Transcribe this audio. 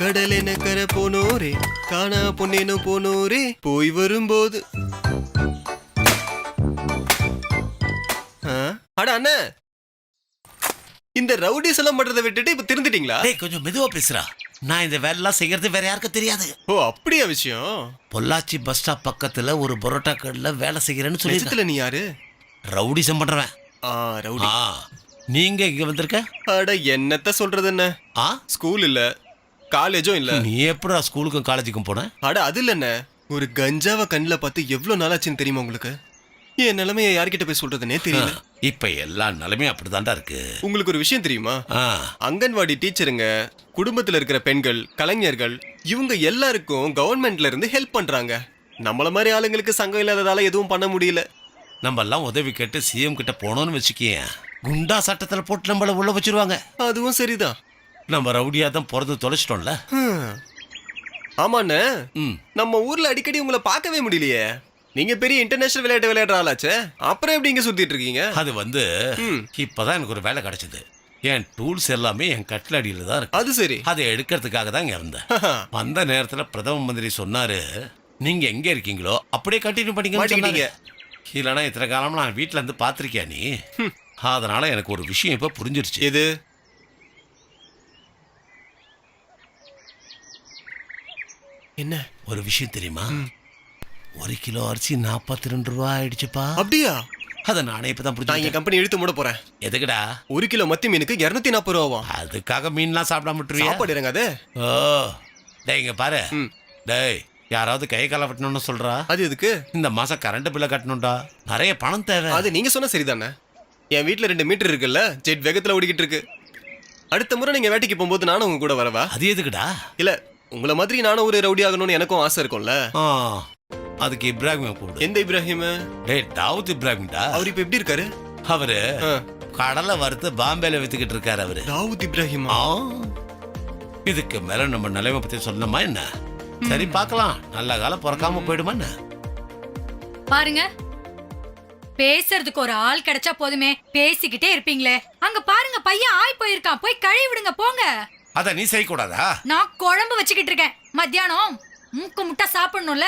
கடலென கர போனோரே காணா பொன்னேனோ போனோரே போய் வரும்போது அட அண்ணா இந்த ரவுடிஸ் எல்லாம் பண்றதை விட்டுட்டு இப்ப திருந்துட்டீங்களா? டேய் கொஞ்சம் மெதுவா பேசுறா. நான் இந்த வேலைலாம் செய்யறது வேற யாருக்கும் தெரியாது. ஓ அப்படியா விஷயம்? பொள்ளாச்சி பஸ் ஸ்டாப் பக்கத்துல ஒரு பரோட்டா கடையில வேலை செய்யறேன்னு சொல்லி. நீ யாரு? ரவுடிசம் பண்றவன். ரவுடி. நீங்க இங்க வந்திருக்க? அட என்னத்த சொல்றது என்ன? ஸ்கூல் இல்ல காலேஜும் இல்ல. நீ எப்படா ஸ்கூலுக்கும் காலேஜுக்கும் போன? அட அது இல்லண்ணே, ஒரு கஞ்சாவை கண்ணில் பார்த்து எவ்வளவு நாளாச்சுன்னு தெரியுமா உங்களுக்கு? என் நிலைமையை யார்கிட்ட போய் சொல்றதுன்னே தெரியல. இப்ப எல்லா நிலைமையும் அப்படிதான்டா இருக்கு. உங்களுக்கு ஒரு விஷயம் தெரியுமா? அங்கன்வாடி டீச்சருங்க, குடும்பத்துல இருக்கிற பெண்கள், கலைஞர்கள் இவங்க எல்லாருக்கும் கவர்மெண்ட்ல இருந்து ஹெல்ப் பண்றாங்க. நம்மள மாதிரி ஆளுங்களுக்கு சங்கம் இல்லாததால எதுவும் பண்ண முடியல. நம்ம எல்லாம் உதவி கேட்டு சிஎம் கிட்ட போனோம்னு வச்சுக்கேன், குண்டா சட்டத்துல போட்டு நம்மள உள்ள வச்சிருவாங்க. அதுவும் சரிதான். நம்ம ரவுடியா தான் பிறந்து தொலைச்சிட்டோம்ல. ஆமாண்ணே, நம்ம ஊர்ல அடிக்கடி உங்களை பார்க்கவே முடியலையே. நீங்க பெரிய இன்டர்நேஷனல் விளையாட்டு விளையாடுற ஆளாச்சே, அப்புறம் எப்படி இங்க சுத்திட்டு இருக்கீங்க? அது வந்து இப்பதான் எனக்கு ஒரு வேலை கிடைச்சது. என் டூல்ஸ் எல்லாமே என் கட்டில் அடியில தான் இருக்கு. அது சரி. அதை எடுக்கிறதுக்காக தான் இங்க இருந்தேன். வந்த நேரத்துல பிரதம மந்திரி சொன்னாரு, நீங்க எங்க இருக்கீங்களோ அப்படியே கண்டினியூ பண்ணிக்க. இல்லைன்னா இத்தனை காலம் நான் வீட்டுல இருந்து பாத்திருக்கியா நீ? அதனால எனக்கு ஒரு விஷயம் இப்ப புரிஞ்சிருச்சு. எது? என்ன ஒரு விஷயம் தெரியுமா? 1 கிலோ அரிசி 42 ரூபா ஆயிடுச்சுப்பா. அப்படியா? அத நானே இப்பதான் புரிஞ்சு கம்பெனி இழுத்து மூட போறேன். எதுக்குடா? 1 கிலோ மத்தி மீனுக்கு 240 ரூபாவா? அதுக்காக மீன்லாம் சாப்பிடாம விட்டுருவியா? சாப்பாடுங்க அது. ஓ டேய் இங்க பாரு. டேய் யாராவது கை கால வெட்டணும்னு சொல்றா. அது எதுக்கு? இந்த மாசம் கரண்ட் பில்ல கட்டணும்டா, நிறைய பணம் தேவை. அது நீங்க சொன்ன சரிதானே. என் வீட்டுல 2 மீட்டர் இருக்குல்ல, ஜெட் வேகத்துல ஓடிக்கிட்டு இருக்கு. அடுத்த முறை நீங்க வேட்டைக்கு போகும்போது நானும் உங்க கூட வரவா? அது எதுக்குடா? இல்ல உங்கள மாதிரி நானும் ஒரு ரவுடி ஆகணும்னு எனக்கும் ஆசை இருக்கும்ல. அதுக்கு இப்ராஹிம் கூப்பிடு. எந்த இப்ராஹிம்? டேய் தாவூத் இப்ராஹிம்டா. அவர் இப்ப எப்படி இருக்காரு? அவரு கடலை வறுத்து பாம்பேல வித்துக்கிட்டு இருக்காரு. அவரு தாவூத் இப்ராஹிம். இதுக்கு மேல நம்ம நிலைமை பத்தி சொல்லணுமா என்ன? சரி பார்க்கலாம், நல்ல காலம் பிறக்காம போயிடுமா என்ன? பாருங்க, பேசுறதுக்கு ஒரு ஆள் கிடைச்சா போதுமே, பேசிக்கிட்டே இருப்பீங்களே. அங்க பாருங்க, பையன் ஆய் போயிருக்கான், போய் கழுவி விடுங்க போங்க. அத நீ செய்ய கூடாதா? நான் குழம்பு வச்சுக்கிட்டு இருக்கேன். மத்தியானம் மூக்கு முட்டை சாப்பிடணும்ல.